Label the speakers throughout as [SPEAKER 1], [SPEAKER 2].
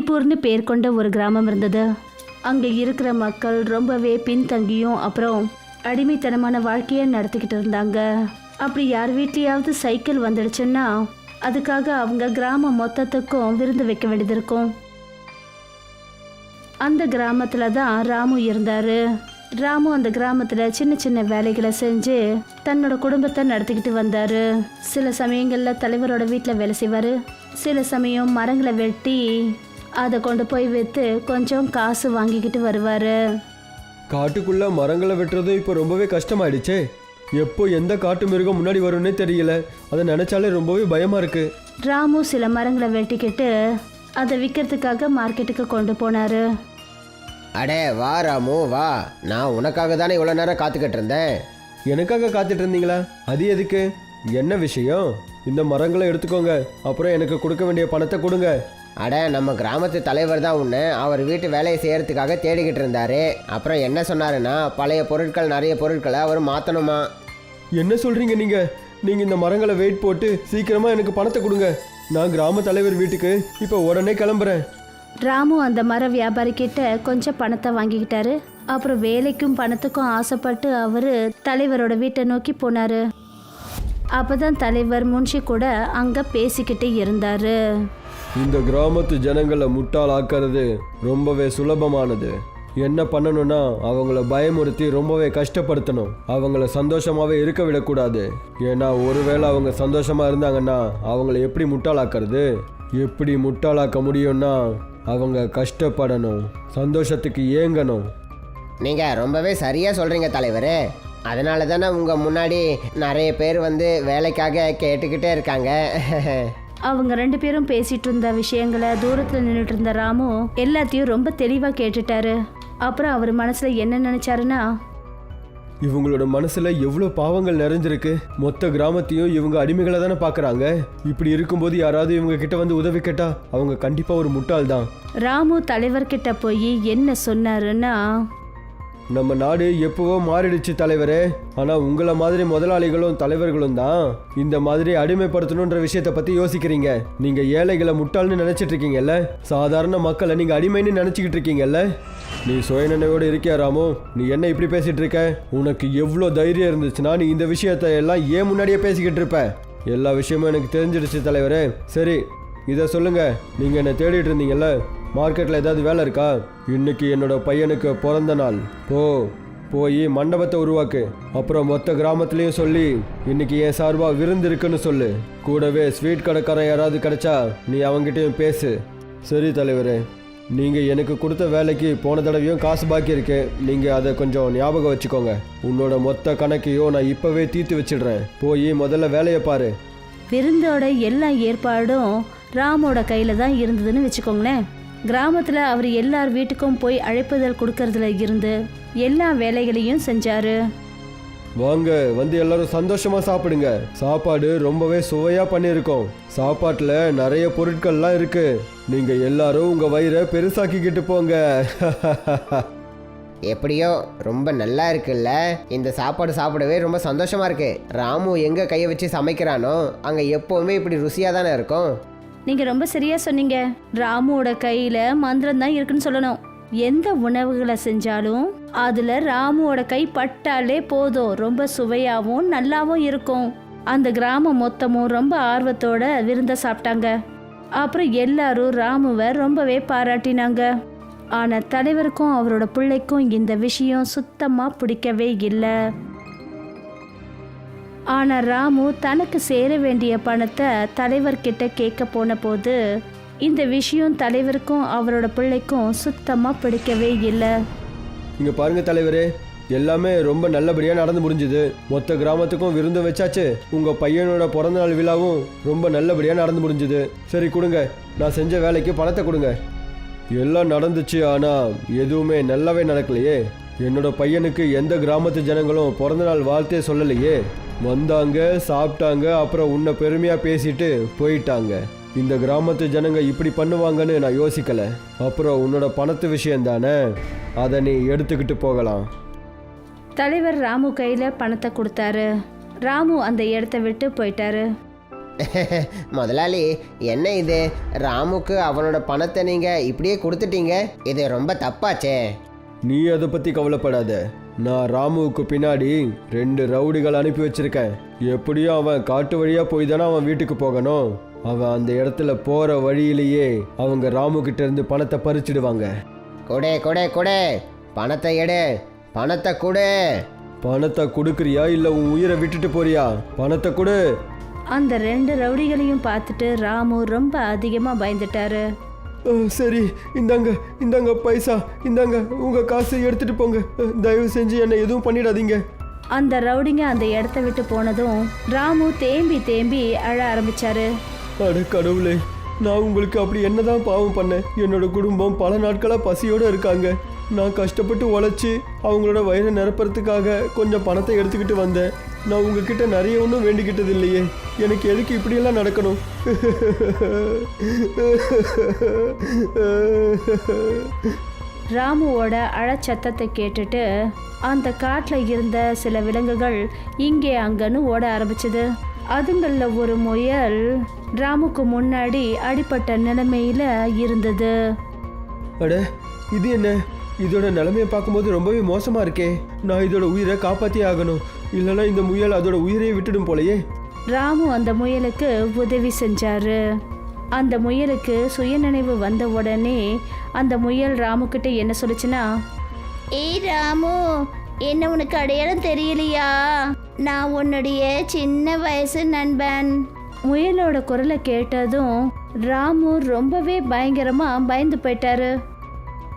[SPEAKER 1] மணிப்பூர்னு பேர் கொண்ட ஒரு கிராமம் இருந்தது. அங்கே இருக்கிற மக்கள் ரொம்பவே பின்தங்கியும் அப்புறம் அடிமைத்தனமான வாழ்க்கையை நடத்திக்கிட்டு இருந்தாங்க. அப்படி யார் வீட்லேயாவது சைக்கிள் வந்துடுச்சுன்னா அதுக்காக அவங்க கிராமம் மொத்தத்துக்கும் விருந்து வைக்க வேண்டியது இருக்கும். அந்த கிராமத்துல தான் ராமு இருந்தாரு. ராமு அந்த கிராமத்துல சின்ன சின்ன வேலைகளை செஞ்சு தன்னோட குடும்பத்தை நடத்திக்கிட்டு வந்தாரு. சில சமயங்கள்ல தலைவரோட வீட்டில் வேலை செய்வாரு. சில சமயம் மரங்களை வெட்டி அதை கொண்டு போய் விற்று கொஞ்சம் காசு வாங்கிக்கிட்டு வருவாரு.
[SPEAKER 2] காட்டுக்குள்ள மரங்களை வெட்டுறது இப்போ ரொம்பவே கஷ்டமாயிடுச்சே. எப்போ எந்த காட்டு மிருகம் முன்னாடி வரும்னே தெரியல. அதை நினைச்சாலே ரொம்பவே பயமா இருக்கு.
[SPEAKER 1] ராமு சில மரங்களை வெட்டிக்கிட்டு அதை விற்கிறதுக்காக மார்க்கெட்டுக்கு கொண்டு போனாரு.
[SPEAKER 3] அடே வா ராமு வா, நான் உனக்காக தானே இவ்வளோ நேரம் காத்துக்கிட்டு இருந்தேன்.
[SPEAKER 2] எனக்காக காத்துட்டு இருந்தீங்களா? அது எதுக்கு? என்ன விஷயம்? இந்த மரங்களை எடுத்துக்கோங்க, அப்புறம் எனக்கு கொடுக்க வேண்டிய பணத்தை கொடுங்க.
[SPEAKER 3] அட நம்ம கிராமத்து தலைவர் தான் உன்னை அவர் வீட்டு வேலையை செய்யறதுக்காக தேடிக்கிட்டு இருந்தாரு. அப்புறம் என்ன சொன்னாருன்னா பழைய பொருட்கள் நிறைய பொருட்களை அவர் மாற்றணுமா.
[SPEAKER 2] என்ன சொல்றீங்க நீங்க? நீங்க இந்த மரங்களை வெயிட் போட்டு சீக்கிரமா எனக்கு பணத்தை கொடுங்க. நான் கிராம தலைவர் வீட்டுக்கு இப்போ உடனே கிளம்புறேன்.
[SPEAKER 1] ராமு அந்த மர வியாபாரி கிட்ட கொஞ்சம் பணத்தை வாங்கிக்கிட்டாரு. அப்புறம் வேலைக்கும் பணத்துக்கும் ஆசைப்பட்டு அவரு தலைவரோட வீட்டை நோக்கி போனாரு. அப்பதான் தலைவர் முன்ஷி கூட அங்க பேசிக்கிட்டே இருந்தாரு.
[SPEAKER 2] இந்த கிராமத்து ஜனங்களை முட்டாளாக்குறது ரொம்பவே சுலபமானது. என்ன பண்ணணும்னா அவங்கள பயமுறுத்தி ரொம்பவே கஷ்டப்படுத்தணும். அவங்கள சந்தோஷமாவே இருக்க விடக்கூடாது. ஏன்னா ஒருவேளை அவங்க சந்தோஷமா இருந்தாங்கன்னா அவங்கள எப்படி முட்டாளாக்குறது? எப்படி முட்டாளாக்க முடியும்னா அவங்க கஷ்டப்படணும், சந்தோஷத்துக்கு ஏங்கணும்.
[SPEAKER 3] நீங்கள் ரொம்பவே சரியாக சொல்கிறீங்க தலைவரே. அதனால தானே உங்கள் முன்னாடி நிறைய பேர் வந்து வேலைக்காக கேட்டுக்கிட்டே இருக்காங்க.
[SPEAKER 1] அவங்க ரெண்டு பேரும் பேசிட்டு இருந்த விஷயங்களை தூரத்துல நின்றுட்டு இருந்த ராமு எல்லாத்தையும் ரொம்ப தெளிவா கேட்டுட்டாரு. அப்புறம் அவர் மனசுல என்ன நினைச்சாருன்னா,
[SPEAKER 2] இவங்களோட மனசுல எவ்வளோ பாவங்கள் நிறைஞ்சிருக்கு. மொத்த கிராமத்தையும் இவங்க அடிமைகளை தானே பார்க்குறாங்க. இப்படி இருக்கும்போது யாராவது இவங்க கிட்ட வந்து உதவி கேட்டா அவங்க கண்டிப்பா ஒரு முட்டாள் தான்.
[SPEAKER 1] ராமு தலைவர்கிட்ட போய் என்ன சொன்னாருன்னா,
[SPEAKER 2] நம்ம நாடு எப்பவோ மாறிடுச்சு தலைவரே. ஆனால் உங்களை மாதிரி முதலாளிகளும் தலைவர்களும் தான் இந்த மாதிரி அடிமைப்படுத்தணுன்ற விஷயத்தை பற்றி யோசிக்கிறீங்க. நீங்கள் ஏழைகளை முட்டாள்னு நினச்சிட்டு இருக்கீங்கல்ல, சாதாரண மக்களை நீங்கள் அடிமைன்னு நினச்சிக்கிட்டு இருக்கீங்கல்ல. நீ சுயநினைவோடு இருக்கியா ராமு? நீ என்ன இப்படி பேசிகிட்டு இருக்க? உனக்கு எவ்வளோ தைரியம் இருந்துச்சுன்னா நீ இந்த விஷயத்தை எல்லாம் ஏன் முன்னாடியே பேசிக்கிட்டு இருப்ப? எல்லா விஷயமும் எனக்கு தெரிஞ்சிடுச்சு தலைவரே. சரி, இதை சொல்லுங்கள், நீங்கள் என்னை தேடிட்டு இருந்தீங்கல்ல, மார்க்கெட்டில் ஏதாவது வேலை இருக்கா? இன்னைக்கு என்னோட பையனுக்கு பிறந்த நாள். போய் மண்டபத்தை உருவாக்கு. அப்புறம் மொத்த கிராமத்துலேயும் சொல்லி இன்னைக்கு என் சார்பாக விருந்து இருக்குன்னு சொல்லு. கூடவே ஸ்வீட் கடைக்காரன் யாராவது கிடைச்சா நீ அவங்ககிட்டயும் பேசு. சரி தலைவரே, நீங்கள் எனக்கு கொடுத்த வேலைக்கு போன தடவையும் காசு பாக்கி இருக்கு. நீங்கள் அதை கொஞ்சம் ஞாபகம் வச்சுக்கோங்க. உன்னோட மொத்த கணக்கையும் நான் இப்போவே தீர்த்து வச்சிடுறேன். போய் முதல்ல வேலையை பாரு.
[SPEAKER 1] விருந்தோட எல்லா ஏற்பாடும் ராமோட கையில தான் இருந்ததுன்னு வச்சுக்கோங்களேன். கிராமத்துல அவர் எல்லார் வீட்டுக்கும் போய் அழைப்புதல் கொடுக்கறதுல இருந்து எல்லா வேலைகளையும் செஞ்சாரு.
[SPEAKER 2] வாங்க, வந்து எல்லாரும் சந்தோஷமா சாப்பிடுங்க. சாப்பாடு ரொம்பவே சுவையா பண்ணியிருக்கோம். சாப்பாட்டுல நிறைய பொருட்கள்லாம் இருக்கு. நீங்க எல்லாரும் உங்க வயிறை பெருசாக்கிக்கிட்டு போங்க.
[SPEAKER 3] எப்படியோ ரொம்ப நல்லா இருக்குல்ல. இந்த சாப்பாடு சாப்பிடவே ரொம்ப சந்தோஷமா இருக்கு. ராமு எங்க கையை வச்சு சமைக்கிறானோ அங்க எப்பவுமே இப்படி ருசியா தானே இருக்கும்.
[SPEAKER 1] நீங்க ரொம்ப சரியா சொன்னீங்க. ராமுவோட கையில மந்திரம் தான் இருக்குன்னு சொல்லணும். எந்த உணவுகளை செஞ்சாலும் அதுல ராமுவோட கை பட்டாலே போதும், ரொம்ப சுவையாவும் நல்லாவும் இருக்கும். அந்த கிராமம் மொத்தமும் ரொம்ப ஆர்வத்தோட விருந்த சாப்பிட்டாங்க. அப்புறம் எல்லாரும் ராமுவை ரொம்பவே பாராட்டினாங்க. ஆனா தலைவருக்கும் அவரோட பிள்ளைக்கும் இந்த விஷயம் சுத்தமா பிடிக்கவே இல்லை. ஆனா ராமு தனக்கு சேர வேண்டிய பணத்தை தலைவர்கிட்ட கேட்க போன போது இந்த விஷயம் தலைவருக்கும் அவரோட பிள்ளைக்கும் சுத்தமா பிடிக்கவே இல்லை.
[SPEAKER 2] இங்க பாருங்க தலைவரே, எல்லாமே ரொம்ப நல்லபடியா நடந்து முடிஞ்சுது. மொத்த கிராமத்துக்கும் விருந்து வச்சாச்சு. உங்க பையனோட பிறந்தநாள் விழாவும் ரொம்ப நல்லபடியா நடந்து முடிஞ்சுது. சரி கொடுங்க, நான் செஞ்ச வேலைக்கு பணத்தை கொடுங்க. எல்லாம் நடந்துச்சு, ஆனா எதுவுமே நல்லாவே நடக்கலையே. என்னோட பையனுக்கு எந்த கிராமத்து ஜனங்களும் பிறந்தநாள் வாழ்த்தே சொல்லலையே. வந்தாங்க, சாப்பிட்டாங்க, அப்புறம் உன்னை பெருமையா பேசிட்டு போயிட்டாங்க. இந்த கிராமத்து ஜனங்க இப்படி பண்ணுவாங்கன்னு நான் யோசிக்கல. அப்புறம் உன்னோட பணத்து விஷயம் தானே, அதை நீ எடுத்துக்கிட்டு போகலாம்.
[SPEAKER 1] தலைவர் ராமு கையில பணத்தை கொடுத்தாரு. ராமு அந்த இடத்த விட்டு போயிட்டாரு.
[SPEAKER 3] முதலாளி, என்ன இது? ராமுக்கு அவனோட பணத்தை நீங்கள் இப்படியே கொடுத்துட்டீங்க. இது ரொம்ப தப்பாச்சே.
[SPEAKER 2] நீ அதை பற்றி கவலைப்படாத. நான் ராமுவுக்கு பின்னாடி 2 ரவுடிகள் அனுப்பி வச்சிருக்கேன். எப்படியும் அவன் காட்டு வழியாக போய் தானே அவன் வீட்டுக்கு போகணும். அவன் அந்த இடத்துல போகிற வழியிலேயே அவங்க ராமு கிட்ட இருந்து பணத்தை பறிச்சிடுவாங்க.
[SPEAKER 3] கொடே கொடே கொடே, பணத்தை எடு, பணத்தை கொடு.
[SPEAKER 2] பணத்தை கொடுக்குறியா இல்லை உன் உயிரை விட்டுட்டு போறியா? பணத்தை கொடு.
[SPEAKER 1] அந்த 2 ரவுடிகளையும் பார்த்துட்டு ராமு ரொம்ப அதிகமாக பயந்துட்டாரு.
[SPEAKER 2] சரி, இந்தாங்க பைசா, இந்தாங்க உங்கள் காசை எடுத்துகிட்டு போங்க. தயவு செஞ்சு என்னை எதுவும் பண்ணிடாதீங்க.
[SPEAKER 1] அந்த ரவுடிங்க அந்த இடத்த விட்டு போனதும் ராமு தேம்பி தேம்பி அழ ஆரம்பிச்சாரு.
[SPEAKER 2] அட கடவுளே, நான் உங்களுக்கு அப்படி என்னதான் பாவம் பண்ணேன்? என்னோட குடும்பம் பல நாட்களாக பசியோடு இருக்காங்க. நான் கஷ்டப்பட்டு உழைச்சி அவங்களோட வயிறை நிரப்புறதுக்காக கொஞ்சம் பணத்தை எடுத்துக்கிட்டு வந்தேன். நான் உங்ககிட்ட நிறைய ஒன்றும் வேண்டிக்கிட்டது இல்லையே. எனக்கு எதுக்கு இப்படியெல்லாம் நடக்கணும்?
[SPEAKER 1] ராமுவோட அழச்சத்தத்தை கேட்டுட்டு அந்த காட்டில் இருந்த சில விலங்குகள் இங்கே அங்கன்னு ஓட ஆரம்பிச்சது. அதுங்களில் ஒரு முயல் ராமுக்கு முன்னாடி அடிபட்ட நிலைமையில இருந்தது.
[SPEAKER 2] அட, இது என்ன? இதோட நிலைமையை பார்க்கும்போது ரொம்பவே மோசமாக இருக்கே. நான் இதோட உயிரை காப்பாற்றியே ஆகணும், இல்லைன்னா இந்த முயல் அதோட உயிரையே விட்டுடும் போலையே.
[SPEAKER 1] ராமு அந்த முயலுக்கு உதவி செஞ்சாரு. அந்த முயலுக்கு சுயநினைவு வந்த உடனே அந்த முயல் ராமுக்கிட்ட என்ன சொல்லுச்சுன்னா, ஏய் ராமு, என்ன உனக்கு அடையாளம் தெரியலையா? நான் உன்னுடைய சின்ன வயசு நண்பன். முயலோட குரலை கேட்டதும் ராமு ரொம்பவே பயங்கரமா பயந்து போயிட்டாரு.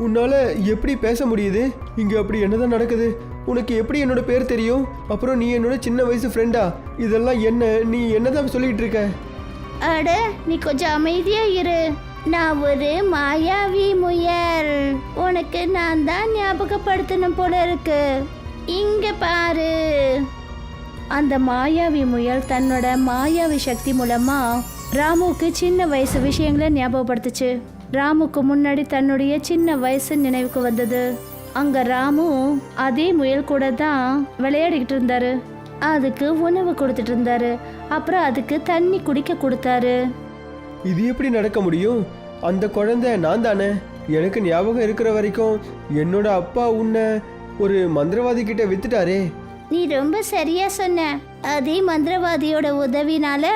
[SPEAKER 2] உன்னால எப்படி பேச முடியுது? இங்க அப்படி என்னதான் நடக்குது? உனக்கு எப்படி என்னோட பேர் தெரியும்? அப்புறம் நீ என்னோட சின்ன வயசு ஃப்ரெண்டா? இதெல்லாம் என்ன? நீ என்னதான் சொல்லிட்டு இருக்க?
[SPEAKER 1] அட, நீ கொஞ்சம் அமைதியா இரு. நான் ஒரு மாயாவி முயல். உனக்கு நான் தான் ஞாபகப்படுத்தணும் போல இருக்கு. இங்க பாரு. அந்த மாயாவி முயல் தன்னோட மாயாவி சக்தி மூலமா ராமுக்கு சின்ன வயசு விஷயங்களை ஞாபகப்படுத்துச்சு. ராமுக்கு முன்னாடி தன்னுடைய சின்ன வயசு நினைவுக்கு வந்தது. அங்க ராமு அதே முயல் கூட தான் விளையாடிக்கிட்டு இருந்தாரு. அதுக்கு உணவு கொடுத்துட்டு இருந்தாரு. அப்புறம் அதுக்கு தண்ணி குடிக்க கொடுத்தாரு.
[SPEAKER 2] இது எப்படி நடக்க முடியும்? அந்த குழந்தை நான் தானே. எனக்கு ஞாபகம் இருக்கிற வரைக்கும் என்னோட அப்பா உன்னை ஒரு மந்திரவாதி கிட்ட வித்துட்டாரே.
[SPEAKER 1] நீ ரொம்ப சரியா சொன்ன. அதே மந்திரவாதியோட உதவினால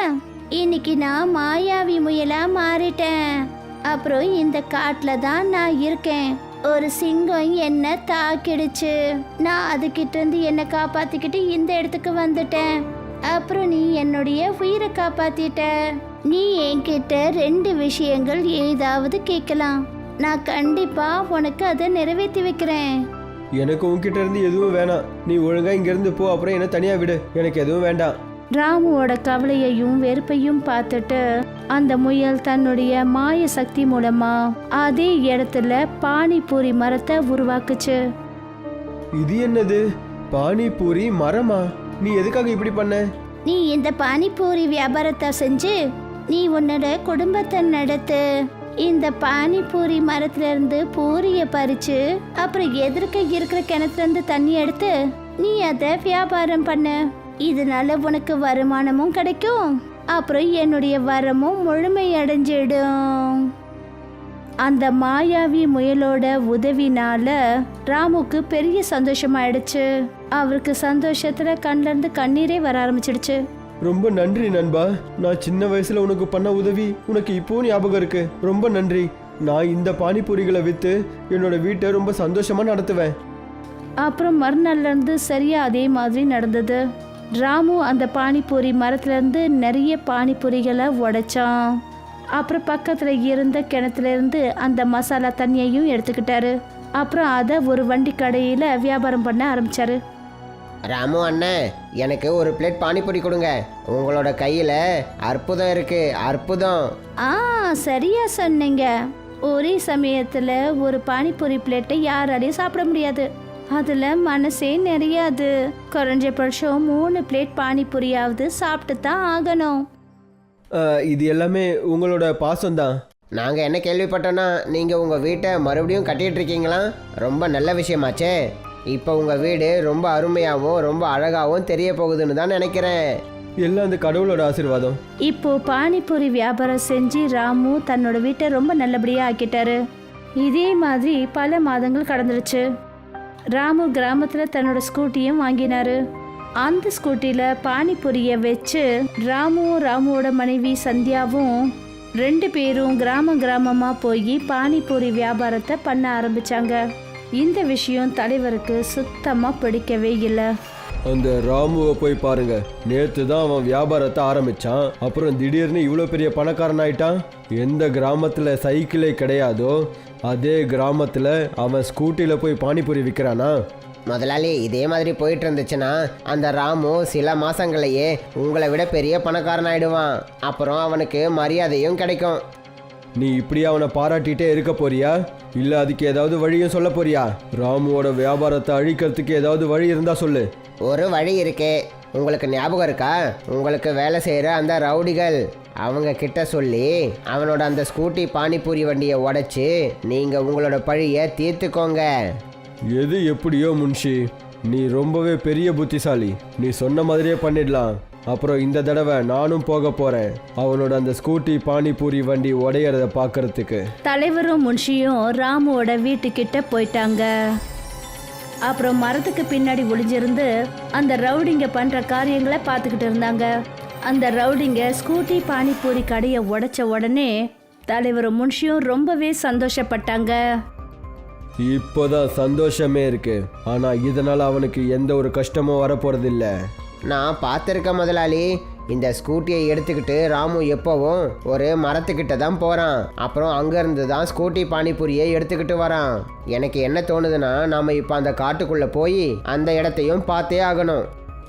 [SPEAKER 1] இன்னைக்கு நான் மாயாவி முயலா மாறிட்டேன். அப்புறம் இந்த காட்டுல தான் நான் இருக்கேன். ஒரு சிங்கம் என்ன தாக்கிடுச்சு. நான் அதுகிட்ட இருந்து என்னை காப்பாத்திக்கிட்டு இந்த இடத்துக்கு வந்துட்டேன். அப்புறம் நீ என்னுடைய உயிரை காப்பாத்திட்ட. நீ என்கிட்ட 2 விஷயங்கள் ஏதாவது கேட்கலாம். நான் கண்டிப்பா உனக்கு அதை நிறைவேற்றி வைக்கிறேன்.
[SPEAKER 2] எனக்கு உன்கிட்ட இருந்து எதுவும் வேணாம். நீ ஒழுங்கா இங்க இருந்து போ, அப்புறம் என்ன தனியா விடு. எனக்கு எதுவும் வேண்டாம்.
[SPEAKER 1] ராமுவோட கவலையையும் வெறுப்பையும் பார்த்துட்டு அந்த முயல் தன்னுடைய மாய சக்தி மூலமா அதே இடத்துல பானிபூரி மரத்தை உருவாக்குச்சு.
[SPEAKER 2] இது என்னது? பானிபூரி மரமா? நீ எதுக்காக இப்படி பண்ண?
[SPEAKER 1] நீ இந்த பானிபூரி வியாபாரத்தை செஞ்சு நீ உன்னோட குடும்பத்தை நடத்து. இந்த பானிபூரி மரத்துல இருந்து பூரிய பறிச்சு அப்புறம் எதிர்க்க இருக்கிற கிணத்துல இருந்து தண்ணி எடுத்து நீ அதை வியாபாரம் பண்ணு. இதனால உனக்கு வருமானமும் கிடைக்கும். அப்புறம் என்னுடைய வரமும் முழுமையடைஞ்சிடும். அந்த மாயாவி முயலோட உதவினால ராமுக்கு பெரிய சந்தோஷமாயிடுச்சு. அவருக்கு சந்தோஷத்துல கண்ல இருந்து கண்ணீரே வர ஆரம்பிச்சிடுச்சு.
[SPEAKER 2] ரொம்ப நன்றி நண்பா. நான் சின்ன வயசுல உனக்கு பண்ண உதவி உனக்கு இப்போ ஞாபகம் இருக்கு. ரொம்ப நன்றி. நான் இந்த பானிபூரிகளை வித்து என்னோட வீட்டை ரொம்ப சந்தோஷமா நடத்துவேன்.
[SPEAKER 1] அப்புறம் மறுநாள்ல இருந்து சரியா அதே மாதிரி நடந்தது. ராமு அந்த பானிபூரி மரத்துல இருந்து நிறைய பானிபூரிகளை உடைச்சான். அப்புறம் பக்கத்துல இருந்த கிணத்துல இருந்து அந்த மசாலா தண்ணியையும் எடுத்துக்கிட்டாரு. அப்புறம் அதை ஒரு வண்டி கடையில வியாபாரம் பண்ண ஆரம்பிச்சாரு.
[SPEAKER 3] ராமு அண்ணன், எனக்கு ஒரு பிளேட் பானிபூரி கொடுங்க. உங்களோட கையில அற்புதம் இருக்கு, அற்புதம்.
[SPEAKER 1] சரியா சொன்னீங்க. ஒரே சமயத்துல ஒரு பானிபூரி பிளேட்டை யாராலையும் சாப்பிட முடியாது. அதுல மனசே நிறையாது. குறைஞ்சபட்சம் 3 பிளேட் பானிபூரியாவது சாப்பிட்டு தான் ஆகணும்.
[SPEAKER 2] இது எல்லாமே உங்களோட பாசம்தான்.
[SPEAKER 3] நாங்கள் என்ன கேள்விப்பட்டோன்னா நீங்கள் உங்கள் வீட்டை மறுபடியும் கட்டிகிட்டு இருக்கீங்களா? ரொம்ப நல்ல விஷயமாச்சே. இப்போ உங்கள் வீடு ரொம்ப அருமையாகவும் ரொம்ப அழகாகவும் தெரிய போகுதுன்னு தான் நினைக்கிறேன்.
[SPEAKER 2] எல்லாம் அந்த கடவுளோட ஆசீர்வாதம்.
[SPEAKER 1] இப்போ பானிபூரி வியாபாரம் செஞ்சு ராமு தன்னோட வீட்டை ரொம்ப நல்லபடியா ஆக்கிட்டாரு. இதே மாதிரி பல மாதங்கள் கடந்துடுச்சு. ராமு கிராமத்துல தன்னோட ஸ்கூட்டியும் வாங்கினாரு. அந்த ஸ்கூட்டில பானிபூரிய வச்சு ராமுவோட மனைவி சந்தியாவும் 2 பேரும் கிராமமா போய் பானிபூரி வியாபாரத்தை பண்ண ஆரம்பிச்சாங்க. இந்த விஷயம் தலைவருக்கு சுத்தமா பிடிக்கவே இல்லை.
[SPEAKER 2] அந்த ராமுவை போய் பாருங்க. நேற்று தான் அவன் வியாபாரத்தை ஆரம்பிச்சான், அப்புறம் திடீர்னு இவ்வளோ பெரிய பணக்காரன் ஆயிட்டான். எந்த கிராமத்தில் சைக்கிளே கிடையாதோ அதே கிராமத்தில் அவன் ஸ்கூட்டியில் போய் பானிபூரி விற்கிறானா?
[SPEAKER 3] முதலாளி, இதே மாதிரி போயிட்டு இருந்துச்சுன்னா அந்த ராமு சில மாசங்களையே உங்களை விட பெரிய பணக்காரன் ஆயிடுவான். அப்புறம் அவனுக்கு மரியாதையும் கிடைக்கும்.
[SPEAKER 2] நீ இப்படியே அவனை பாராட்டிகிட்டே இருக்க போறியா, இல்லை அதுக்கு ஏதாவது வழியும் சொல்ல போறியா? ராமுவோட வியாபாரத்தை அழிக்கிறதுக்கு ஏதாவது வழி இருந்தா சொல்லு.
[SPEAKER 3] ஒரு வழி இருக்கே, உங்களுக்கு ஞாபகம் இருக்கா? உங்களுக்கு வேலை செய்கிற அந்த ரவுடிகள் அவங்க கிட்ட சொல்லி அவனோட அந்த ஸ்கூட்டி பானிபூரி வண்டியை உடைச்சு நீங்கள் உங்களோட பழியை தீர்த்துக்கோங்க.
[SPEAKER 2] எது எப்படியோ முன்ஷி, நீ ரொம்பவே பெரிய புத்திசாலி. நீ சொன்ன மாதிரியே பண்ணிடலாம். அப்புறம் இந்த தடவை நானும் போக போறேன் அவனோட அந்த ஸ்கூட்டி பானிபூரி வண்டி உடையறத பார்க்கறதுக்கு.
[SPEAKER 1] தலைவரும் முன்ஷியும் ராமுவோட வீட்டுக்கிட்ட போயிட்டாங்க. அப்புறம் மரத்துக்கு பின்னாடி ஒளிஞ்சிருந்து அந்த ரவுடிங்க பண்ற காரியங்களை பார்த்துக்கிட்டு இருந்தாங்க. அந்த ரவுடிங்க ஸ்கூட்டி பானிபூரி கடையை உடைச்ச உடனே தலைவரும் முன்ஷியும் ரொம்பவே சந்தோஷப்பட்டாங்க.
[SPEAKER 2] இப்போதான் சந்தோஷமே இருக்கு, ஆனா இதனால அவனுக்கு எந்த ஒரு கஷ்டமும் வரப்போறதில்ல.
[SPEAKER 3] நான் பார்த்துருக்கேன் முதலாளி. இந்த ஸ்கூட்டியை எடுத்துக்கிட்டு ராமு எப்போவும் ஒரு மரத்துக்கிட்ட தான் போகிறான். அப்புறம் அங்கேருந்து தான் ஸ்கூட்டி பானிபூரியை எடுத்துக்கிட்டு வரான். எனக்கு என்ன தோணுதுன்னா நாம் இப்போ அந்த காட்டுக்குள்ளே போய் அந்த இடத்தையும் பார்த்தே ஆகணும்.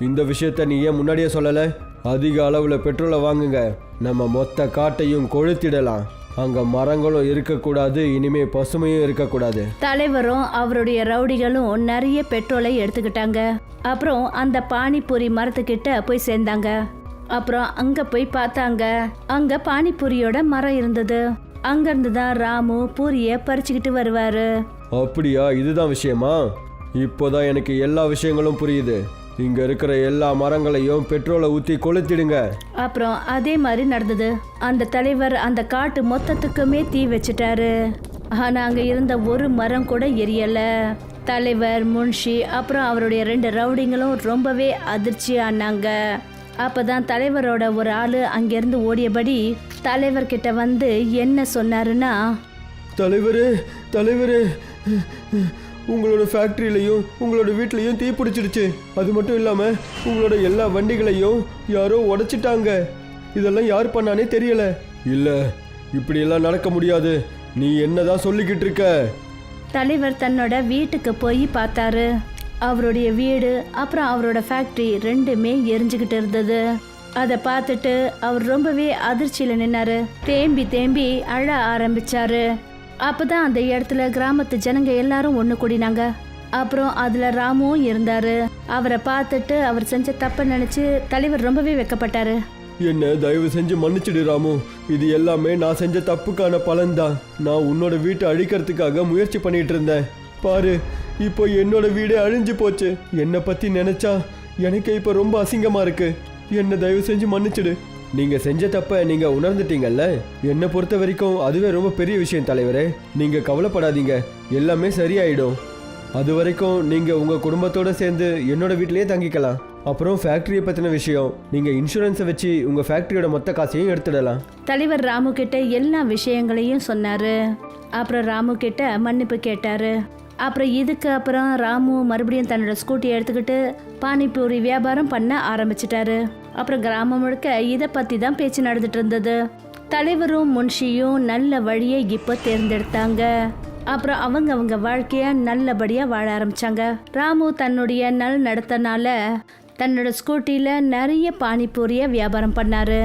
[SPEAKER 2] இந்த விஷயத்த நீ ஏன் முன்னாடியே சொல்லலை? அதிக அளவில் பெட்ரோலை வாங்குங்க, நம்ம மொத்த காட்டையும் கொளுத்திடலாம். அங்க மரங்களும் இருக்கக்கூடாது, இனிமே பசுமையும் இருக்கக்கூடாது.
[SPEAKER 1] தலைவரும் அவருடைய ரவுடிகளும் நிறைய பெட்ரோலை எடுத்துக்கிட்டாங்க. அப்புறம் அந்த பானிபூரி மரத்துக்கிட்ட போய் சேர்ந்தாங்க. அப்புறம் அங்க போய் பார்த்தாங்க, அங்க பானிபூரியோட மரம் இருந்தது. அங்கிருந்து தான் ராமு பூரிய பறிச்சுக்கிட்டு வருவாரு.
[SPEAKER 2] அப்படியா, இதுதான் விஷயமா? இப்போதான் எனக்கு எல்லா விஷயங்களும் புரியுது. இங்க இருக்கிற எல்லா மரங்களையும் பெட்ரோலை ஊத்தி கொளுத்திடுங்க.
[SPEAKER 1] அப்புறம் அதே மாதிரி நடந்தது. அந்த தலைவர் அந்த காட்டு மொத்தத்துக்குமே தீ வச்சிட்டாரு. ஆனா அங்க இருந்த ஒரு மரம் கூட எரியல. தலைவர், முன்ஷி அப்புறம் அவருடைய 2 ரவுடிங்களும் ரொம்பவே அதிர்ச்சி ஆனாங்க. அப்பதான் தலைவரோட ஒரு ஆளு அங்கிருந்து ஓடியபடி தலைவர்கிட்ட வந்து என்ன சொன்னாருன்னா,
[SPEAKER 2] தலைவரே தலைவரே, உங்களோட ஃபேக்ட்ரியிலையும் உங்களோட வீட்லையும் தீ பிடிச்சிடுச்சு. அது மட்டும் இல்லாமல் உங்களோட எல்லா வண்டிகளையும் யாரோ உடைச்சிட்டாங்க. இதெல்லாம் யார் பண்ணானே தெரியல. இல்லை, இப்படியெல்லாம் நடக்க முடியாது. நீ என்னதான் சொல்லிக்கிட்டு இருக்க?
[SPEAKER 1] தலைவர் தன்னோட வீட்டுக்கு போய் பார்த்தாரு. அவருடைய வீடு அப்புறம் அவரோட ஃபேக்ட்ரி 2மே எரிஞ்சுக்கிட்டு இருந்தது. அதை பார்த்துட்டு அவர் ரொம்பவே அதிர்ச்சியில் நின்னாரு. தேம்பி அழ ஆரம்பிச்சாரு. அப்பதான் அந்த இடத்துல கிராமத்து ஜனங்க எல்லாரும் ஒன்று கூடினாங்க. அப்புறம் அதுல ராமுவும் இருந்தாரு. அவரை பார்த்துட்டு அவர் செஞ்ச தப்ப நினைச்சு தலைவர் ரொம்பவே வெக்கப்பட்டாரு.
[SPEAKER 2] என்ன தயவு செஞ்சு மன்னிச்சிடு ராமு, இது எல்லாமே நான் செஞ்ச தப்புக்கான பலன்தான். நான் உன்னோட வீட்டை அழிக்கிறதுக்காக முயற்சி பண்ணிட்டு இருந்தேன். பாரு, இப்போ என்னோட வீடே அழிஞ்சு போச்சு. என்னை பத்தி நினைச்சா எனக்கு இப்போ ரொம்ப அசிங்கமா இருக்கு. என்ன தயவு செஞ்சு மன்னிச்சிடு. நீங்க செஞ்ச தப்ப நீங்க உணர்ந்துட்டீங்கல்ல? என்னை பொறுத்த வரைக்கும் அதுவே ரொம்ப பெரிய விஷயம் தலைவரே. நீங்க கவலைப்படாதீங்க, எல்லாமே சரியாயிடும். அது வரைக்கும் நீங்க உங்க குடும்பத்தோட சேர்ந்து என்னோட வீட்டிலேயே தங்கிக்கலாம். அப்புறம் ஃபேக்டரியை பத்தின விஷயம், நீங்க இன்சூரன்ஸை வச்சு உங்க ஃபேக்டரியோட மொத்த காசையும் எடுத்துடலாம்.
[SPEAKER 1] தலைவர் ராமு கிட்ட எல்லா விஷயங்களையும் சொன்னாரு. அப்புறம் ராமு கிட்ட மன்னிப்பு கேட்டாரு. அப்புறம் இதுக்கு அப்புறம் ராமு மறுபடியும் தன்னோட ஸ்கூட்டியை எடுத்துக்கிட்டு பானிபூரி வியாபாரம் பண்ண ஆரம்பிச்சிட்டாரு. அப்புறம் கிராமம் முழுக்க இதை பத்தி தான் பேச்சு நடந்துட்டு இருந்தது. தலைவரும் முன்ஷியும் நல்ல வழியை இப்போ தேர்ந்தெடுத்தாங்க. அப்புறம் அவங்க வாழ்க்கைய நல்லபடியா வாழ ஆரம்பிச்சாங்க. ராமு தன்னுடைய நல் நடத்தனால தன்னோட ஸ்கூட்டில நிறைய பானிபூரிய வியாபாரம் பண்ணாரு.